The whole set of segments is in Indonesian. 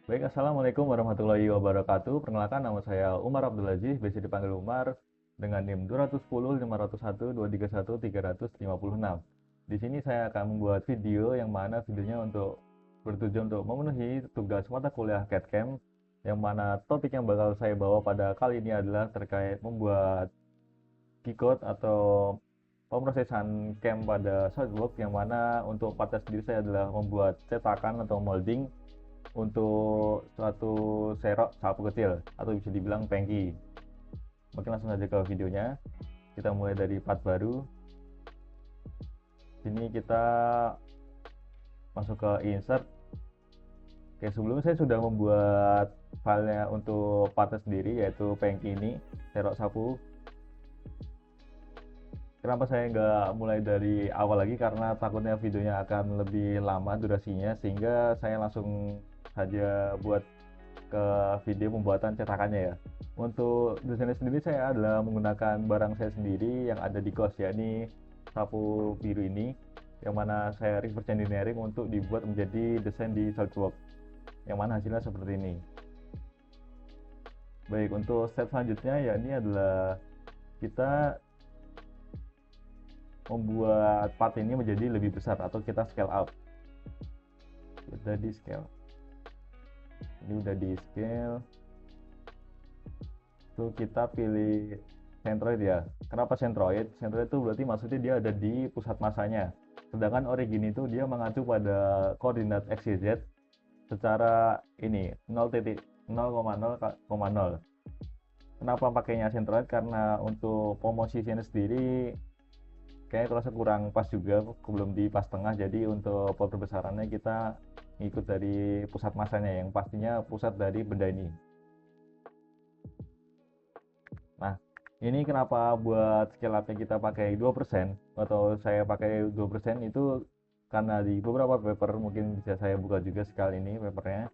Baik, Assalamualaikum warahmatullahi wabarakatuh. Perkenalkan, nama saya Umar Abdul Aziz, biasa dipanggil Umar, dengan NIM 210 501 231 356. Di sini saya akan membuat video yang mana videonya bertujuan untuk memenuhi tugas mata kuliah CAD/CAM, yang mana topik yang bakal saya bawa pada kali ini adalah terkait membuat G-code atau pemrosesan CAM pada SolidWorks, yang mana untuk partnya sendiri saya adalah membuat cetakan atau molding untuk suatu serok sapu kecil atau bisa dibilang pengki. Mungkin langsung saja ke videonya. Kita mulai dari part baru. Sini kita masuk ke insert. Oke, sebelumnya saya sudah membuat filenya untuk partnya sendiri, yaitu pengki ini, serok sapu. Kenapa saya nggak mulai dari awal lagi, karena takutnya videonya akan lebih lama durasinya, sehingga saya langsung saja buat ke video pembuatan cetakannya ya. Untuk desainnya sendiri saya adalah menggunakan barang saya sendiri yang ada di kos, yakni sapu biru ini, yang mana saya reverse engineering untuk dibuat menjadi desain di SolidWorks, yang mana hasilnya seperti ini. Baik, untuk step selanjutnya yakni adalah kita membuat part ini menjadi lebih besar atau kita scale up. Udah di scale, ini udah di scale. Tuh kita pilih centroid ya. Kenapa centroid? Centroid itu berarti maksudnya dia ada di pusat masanya. Sedangkan origin itu dia mengacu pada koordinat x, y, z secara ini 0,0,0,0. Kenapa pakainya centroid? Karena untuk posisinya sendiri kayaknya terasa kurang pas juga, belum di pas tengah. Jadi untuk perbesarannya kita ngikut dari pusat masanya, yang pastinya pusat dari benda ini. Nah, ini kenapa buat scale up-nya kita pakai 2% atau saya pakai 2% itu karena di beberapa paper, mungkin bisa saya buka juga sekali ini papernya,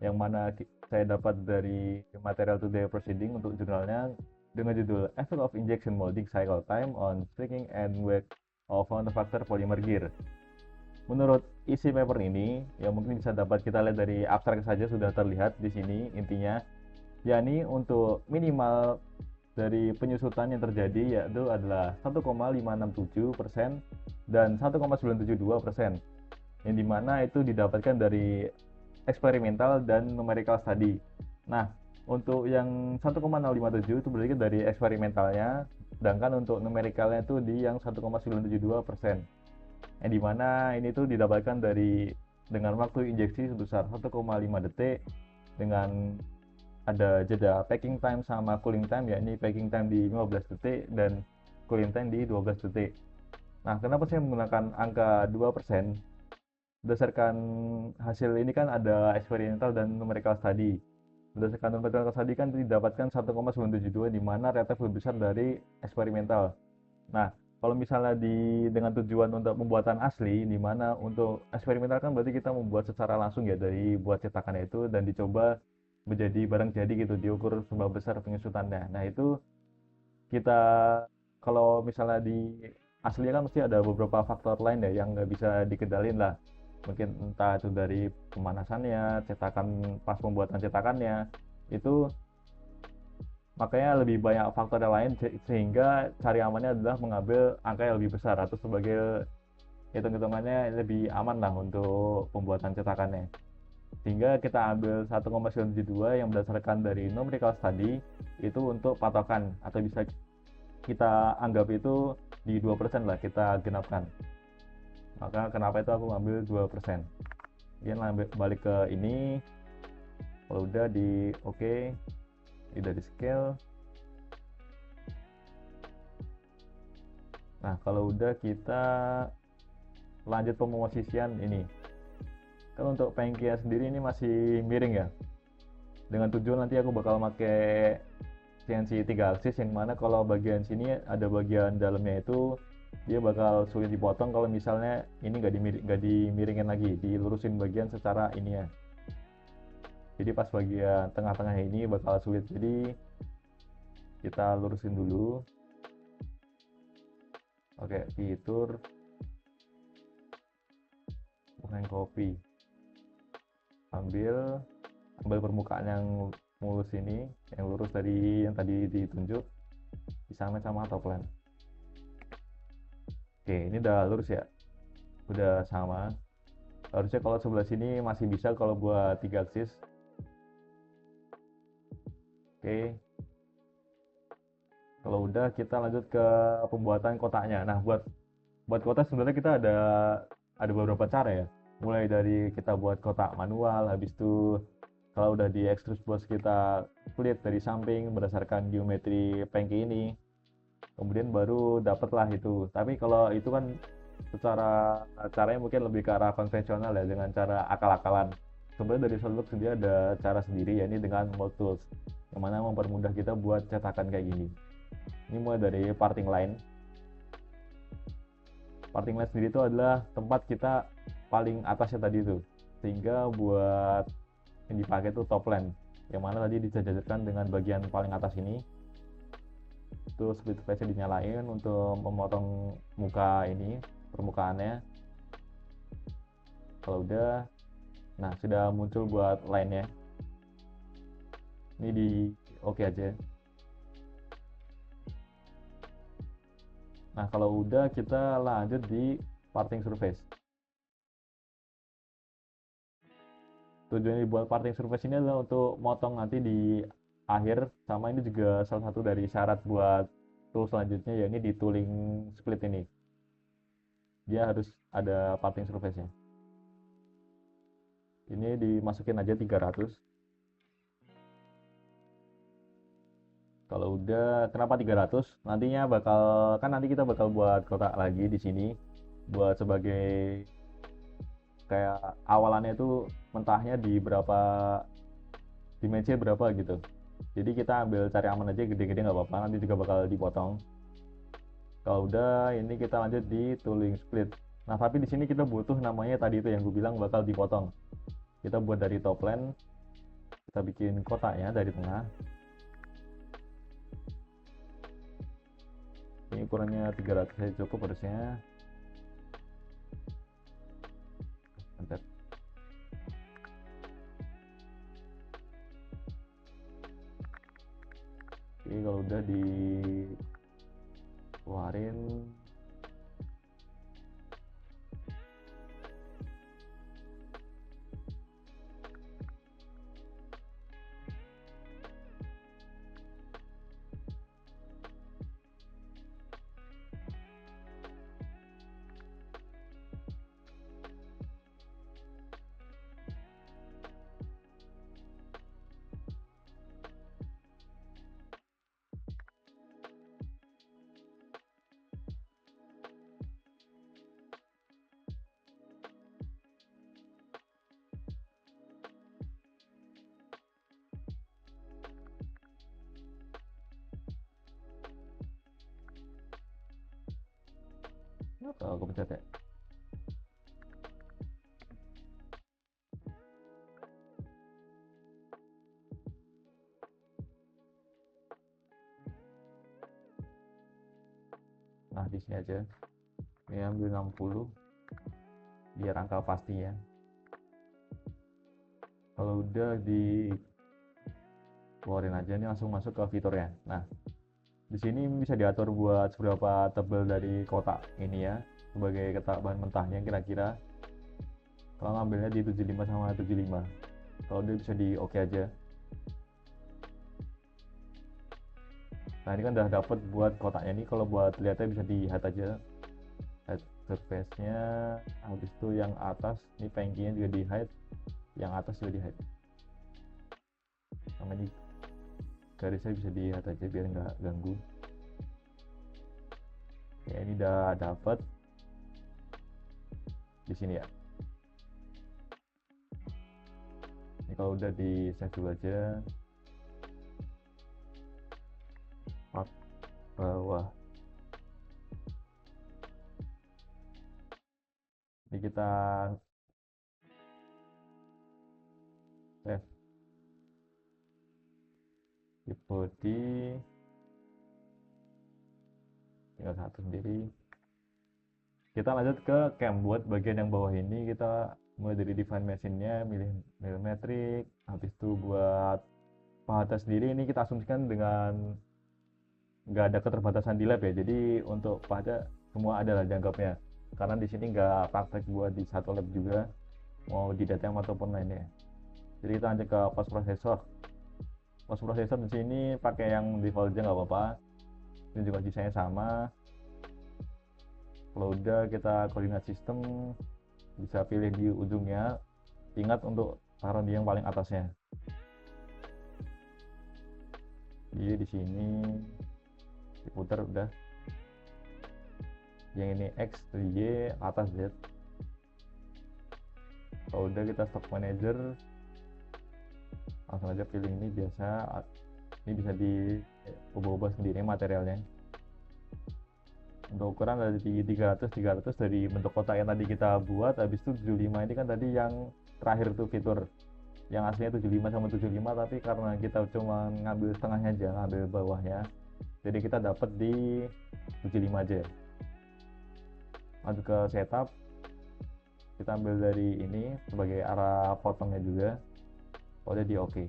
yang mana saya dapat dari Material Today Proceeding untuk jurnalnya dengan judul Effect of Injection Molding Cycle Time on Stringing and Weight of Manufactured Polymer Gear. Menurut isi paper ini, yang mungkin bisa dapat kita lihat dari abstrak saja sudah terlihat di sini intinya, yakni untuk minimal dari penyusutan yang terjadi yaitu adalah 1,567% dan 1,972%, yang dimana itu didapatkan dari eksperimental dan numerical study. Nah, untuk yang 1,057 itu berarti dari eksperimentalnya, sedangkan untuk numericalnya itu di yang 1,972%, yang dimana ini tuh didapatkan dengan waktu injeksi sebesar 1,5 detik, dengan ada jeda packing time sama cooling time, yakni packing time di 15 detik dan cooling time di 12 detik. Nah, kenapa saya menggunakan angka 2%? Berdasarkan hasil ini kan ada eksperimental dan numerical study. Berdasarkan numerical study kan didapatkan 1,972, di mana relatif lebih besar dari eksperimental. Nah, kalau misalnya dengan tujuan untuk pembuatan asli, di mana untuk eksperimental kan berarti kita membuat secara langsung ya, dari buat cetakannya itu dan dicoba menjadi barang jadi gitu, diukur seberapa besar penyusutannya. Nah, itu kita, kalau misalnya di asli kan mesti ada beberapa faktor lain ya yang nggak bisa dikedalin lah. Mungkin entah itu dari pemanasannya, cetakan pas pembuatan cetakannya, itu makanya lebih banyak faktor yang lain, sehingga cari amannya adalah mengambil angka yang lebih besar atau sebagai hitung-hitungannya lebih aman lah untuk pembuatan cetakannya. Sehingga kita ambil 1,972 yang berdasarkan dari numerical study itu untuk patokan, atau bisa kita anggap itu di 2% lah, kita genapkan. Maka kenapa itu aku ambil 2%. Kemudian balik ke ini. Kalau udah di oke, udah di scale. Nah, kalau udah kita lanjut pemosisian ini. Kan untuk pengkian sendiri ini masih miring ya. Dengan tujuan nanti aku bakal pakai CNC 3 aksis, yang mana kalau bagian sini ada bagian dalamnya itu dia bakal sulit dipotong kalau misalnya ini nggak dimiringin lagi, dilurusin bagian secara ini ya. Jadi pas bagian tengah-tengah ini bakal sulit, jadi kita lurusin dulu. Oke, fitur bukan copy, ambil ambil permukaan yang mulus ini, yang lurus dari yang tadi ditunjuk, disamain sama top line. Oke, ini udah lurus ya, udah sama. Harusnya kalau sebelah sini masih bisa kalau buat 3 aksis. Oke, kalau udah kita lanjut ke pembuatan kotaknya. Nah, buat kotak sebenarnya kita ada beberapa cara ya. Mulai dari kita buat kotak manual, habis itu kalau udah di extrude bos kita split dari samping berdasarkan geometri panky ini, kemudian baru dapatlah itu. Tapi kalau itu kan secara caranya mungkin lebih ke arah konvensional ya, dengan cara akal-akalan. Sebenarnya dari SolidWorks sendiri ada cara sendiri, ya ini dengan mold tools, yang mana mempermudah kita buat cetakan kayak gini. Ini mulai dari parting line. Parting line sendiri itu adalah tempat kita paling atasnya tadi itu, sehingga buat yang dipakai itu top line, yang mana tadi dijajarkan dengan bagian paling atas ini. Itu split face dinyalain untuk memotong muka ini, permukaannya. Kalau udah, nah sudah muncul buat line nya ini di oke aja. Nah kalau udah, kita lanjut di parting surface. Tujuannya dibuat parting surface ini adalah untuk motong nanti di akhir, sama ini juga salah satu dari syarat buat tool selanjutnya, ya ini di tooling split ini dia harus ada parting surface nya. Ini dimasukin aja 300. Kalau udah, kenapa 300? Nantinya nanti kita bakal buat kotak lagi di sini buat sebagai kayak awalannya itu mentahnya di berapa, dimensi berapa gitu. Jadi kita ambil cari aman aja, gede-gede nggak apa-apa, nanti juga bakal dipotong. Kalau udah, ini kita lanjut di tooling split. Nah tapi di sini kita butuh namanya tadi itu yang gue bilang bakal dipotong. Kita buat dari top line, kita bikin kotaknya dari tengah. Ini ukurannya 300 saja cukup harusnya. Bentar. Oke, kalau udah dikeluarin, apa aku pencet ya? Nah di sini aja. Ini ambil 60 biar angka pastinya. Kalau udah dikeluarin aja, ini langsung masuk ke fiturnya. Nah di sini bisa diatur buat seberapa tebal dari kotak ini ya, sebagai kotak bahan mentahnya kira-kira. Kalau ngambilnya di 75 sama 75, kalau udah bisa di oke aja. Nah ini kan udah dapet buat kotaknya nih. Kalau buat lihatnya bisa di hide aja, hide surface nya. Habis itu yang atas ini panky nya juga di hide, yang atas juga di hide, sama ini garisnya bisa di hide aja biar nggak ganggu. Ya ini udah dapet di sini ya. Ini kalau udah di save dulu aja. Part bawah ini kita save di body, tinggal satu sendiri. Kita lanjut ke cam. Buat bagian yang bawah ini kita mulai dari define mesinnya, milih milimetrik. Habis itu buat pahatnya sendiri ini kita asumsikan dengan nggak ada keterbatasan di lab ya, jadi untuk pahatnya semua ada lah dianggapnya, karena di sini nggak praktek buat di satu lab juga, mau di DTM ataupun lainnya. Jadi kita lanjut ke post processor. Post processor di sini pakai yang default aja nggak apa-apa, ini juga desainnya sama. Kalau udah kita koordinat sistem, bisa pilih di ujungnya, ingat untuk taruh di yang paling atasnya. Jadi di sini diputar udah, yang ini X, Y, atas Z. Kalau udah kita stock manager, langsung aja pilih ini biasa. Ini bisa diubah-ubah sendiri materialnya. Untuk ukuran ada di 300 dari bentuk kotak yang tadi kita buat. Habis itu 75 ini kan tadi yang terakhir tuh fitur yang aslinya 75 sama 75, tapi karena kita cuma ngambil setengahnya aja, ngambil bawahnya, jadi kita dapat di 75 aja. Lanjut ke setup, kita ambil dari ini sebagai arah potongnya juga. Udah di oke.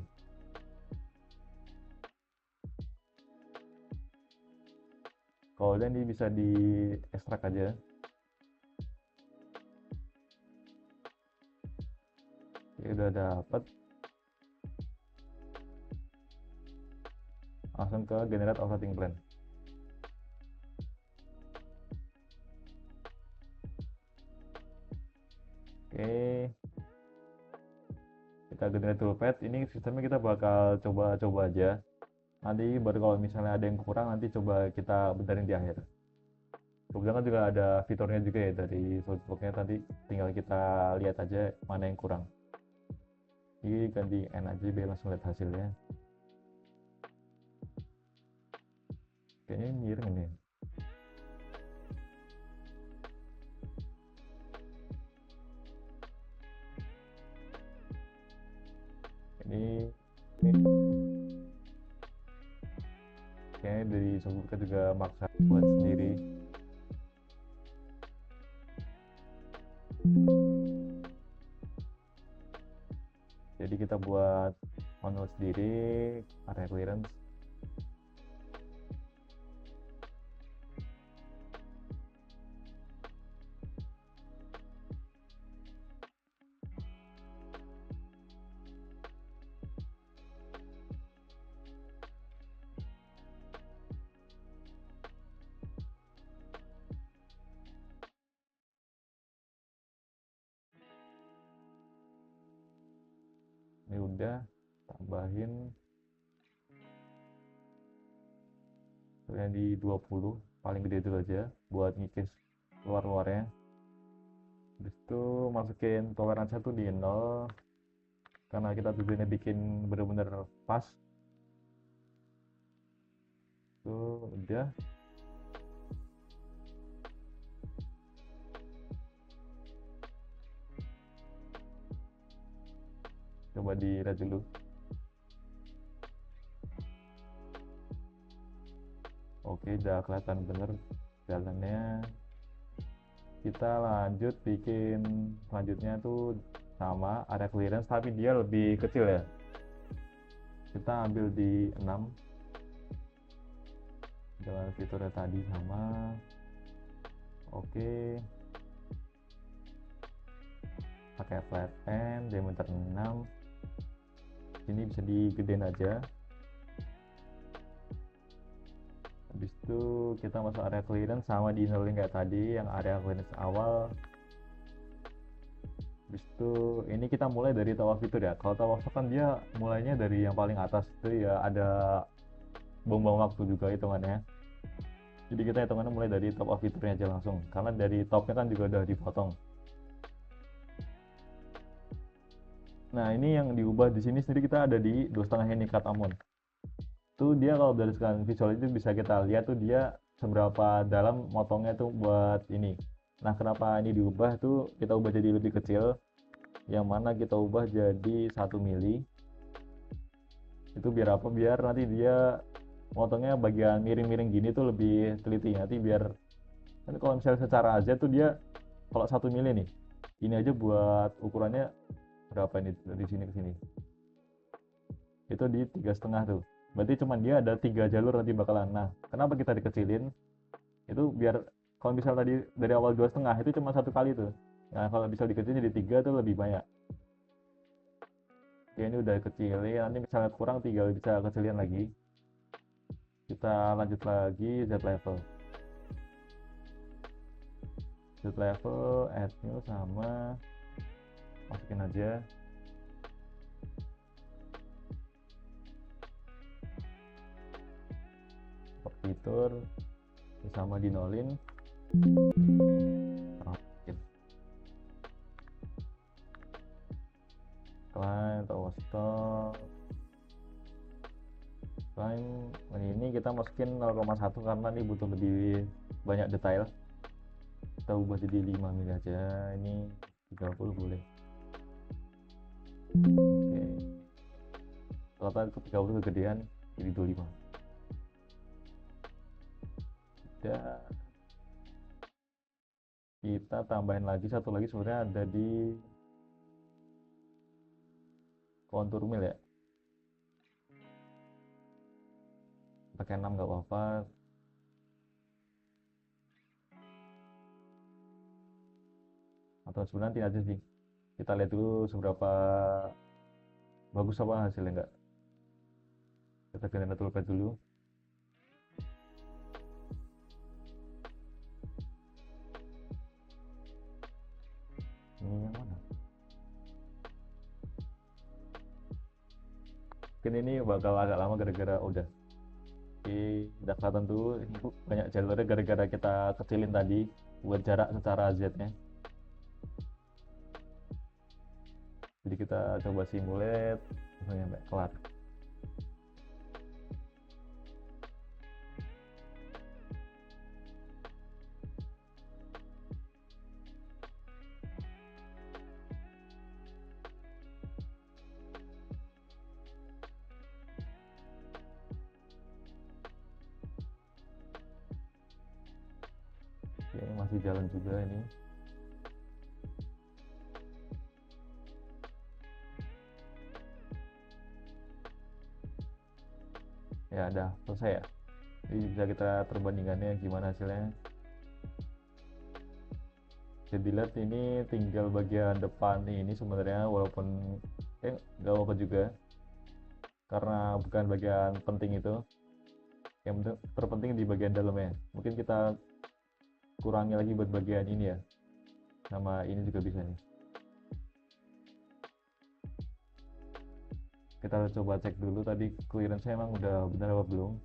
Kalau udah ini bisa di ekstrak aja. Oke, udah dapat. Langsung ke generate operating plan. Oke, kita generate toolpath. Ini sistemnya kita bakal coba-coba aja, nanti baru kalau misalnya ada yang kurang nanti coba kita benerin di akhir. Kebetulan juga ada fiturnya juga ya dari sourcebooknya, tadi tinggal kita lihat aja mana yang kurang. Jadi ganti N aja biar langsung lihat hasilnya. Kayaknya miring ini. Ini kayaknya dari sourcebooknya juga maksa buat sendiri. Jadi kita buat manual sendiri, area clearance. Ini udah, tambahin yang di 20 paling gede dulu aja buat ngikis luar-luarnya. Habis itu masukin toleransi satu di 0 karena kita tujuannya bikin bener-bener pas. Tuh udah, coba dilihat dulu. Oke, udah kelihatan bener jalannya. Kita lanjut bikin selanjutnya tuh sama area clearance, tapi dia lebih kecil ya. Kita ambil di 6 dengan fiturnya tadi sama. Oke, pakai flat end diameter 6. Ini bisa digedein aja. Habis itu kita masuk area clearance sama di inner link kayak tadi, yang area clearance awal. Habis itu ini kita mulai dari top of fitur ya. Kalau top of kan dia mulainya dari yang paling atas, itu ya ada bom-bom waktu juga hitungannya. Jadi kita hitungannya mulai dari top of fiturnya aja langsung, karena dari topnya kan juga udah dipotong. Nah, ini yang diubah di sini sendiri, kita ada di 2,5 ini cut amount. Tuh dia kalau dari sekarang visual itu bisa kita lihat tuh dia seberapa dalam motongnya tuh buat ini. Nah, kenapa ini diubah tuh, kita ubah jadi lebih kecil, yang mana kita ubah jadi 1 mili. Itu biar apa? Biar nanti dia motongnya bagian miring-miring gini tuh lebih teliti, nanti biar nanti kalau misalnya secara aja tuh dia kalau 1 mili nih, Ini aja buat ukurannya berapa ini dari sini ke sini, itu di 3,5 tuh, berarti cuman dia ada 3 jalur nanti bakalan. Nah, kenapa kita dikecilin itu biar kalau misal tadi dari awal 2,5 itu cuma satu kali tuh. Nah, kalau bisa dikecilin jadi 3 tuh lebih banyak. Oke, ini udah kecilin, nanti misalnya kurang 3 bisa kecilin lagi. Kita lanjut lagi Z level. Z level add new sama masukin aja fitur sama dinolin. Client atau stop client ini kita masukin 0,1 karena ini butuh lebih banyak detail. Kita ubah jadi 5 mili aja, ini 30 boleh. Oke, rata ke 30 kegedean jadi 25. Udah, kita tambahin lagi satu lagi, sebenarnya ada di kontur mil ya, pakai 6 nggak apa-apa. Atau sebenarnya nanti aja sih, kita lihat dulu seberapa bagus apa hasilnya. Enggak, kita ganti toolpad dulu. Ini yang mana? Mungkin ini bakal agak lama gara-gara udah kelihatan tuh banyak jalurnya gara-gara kita kecilin tadi buat jarak secara Z nya. Jadi kita coba simulate sampai kelar. Oke, masih jalan juga ini. Ya udah selesai ya, jadi bisa kita perbandingannya gimana hasilnya. Jadi dilihat ini tinggal bagian depan ini sebenarnya, walaupun nggak apa-apa juga karena bukan bagian penting itu. Yang terpenting di bagian dalamnya, mungkin kita kurangi lagi buat bagian ini ya, sama ini juga bisa nih. Kita coba cek dulu tadi clearance emang udah benar apa belum.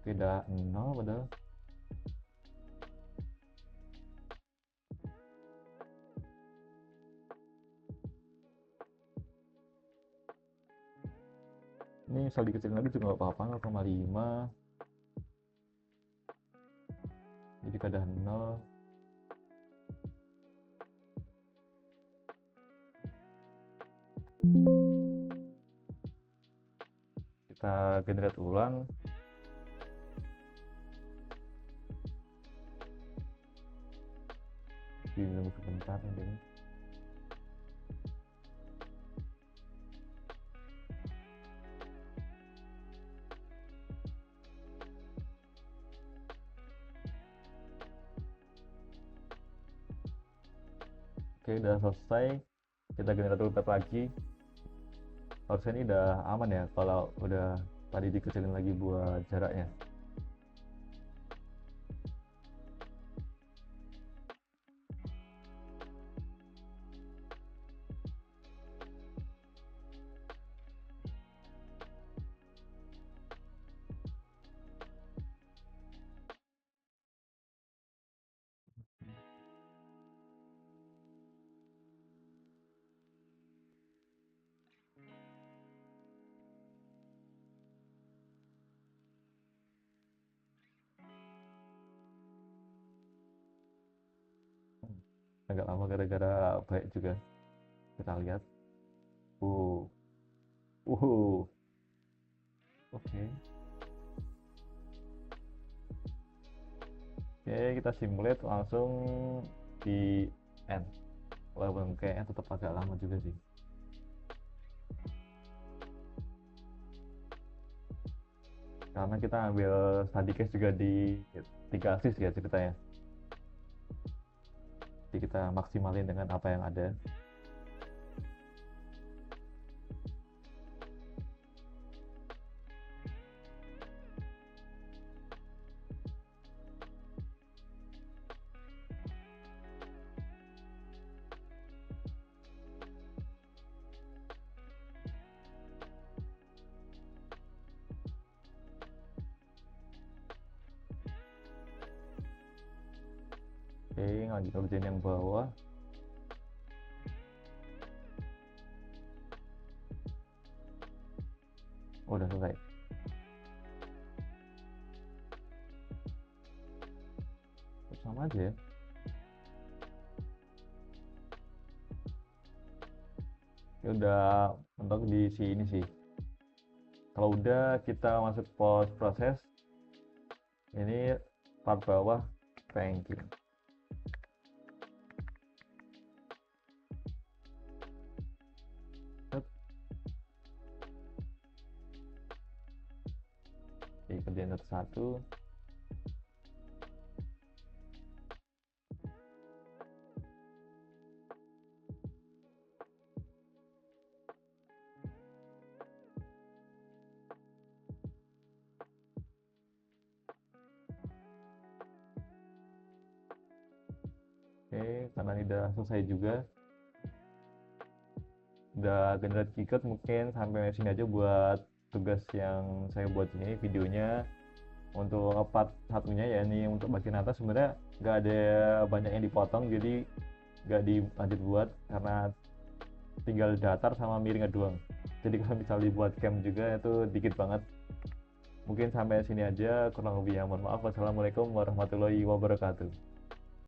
Tidak, 0 padahal. Ini misal dikecilin lagi juga nggak apa-apa, 0,5 jadi kada 0. Kita generate ulang. Tunggu sebentar ini. Oke, udah selesai. Kita generate toolpath lagi. Harusnya ini udah aman ya kalau udah tadi dikecilin lagi buat jaraknya. Agak lama gara-gara baik juga. Kita lihat. uh uh oke. Oke, kita simulate langsung di end, walaupun kayaknya tetap agak lama juga sih. Karena kita ambil study case juga di 3 asis ya ceritanya, jadi kita maksimalin dengan apa yang ada. Oke, lanjut ngerjain yang bawah. Oh, udah selesai. Sama aja ya. Ya udah untuk di sini sih. Kalau udah kita masuk post proses. Ini part bawah ranking. Oke, kerjaan satu-satu. Oke, karena ini udah selesai juga, udah generate keycode, mungkin sampai sini aja buat tugas yang saya buat ini videonya. Untuk part satunya ya ini untuk bagian atas sebenarnya nggak ada banyak yang dipotong, jadi nggak dilanjut buat karena tinggal datar sama miringnya doang. Jadi kalau misal dibuat cam juga itu dikit banget. Mungkin sampai sini aja, kurang lebih ya mohon maaf. Wassalamualaikum warahmatullahi wabarakatuh.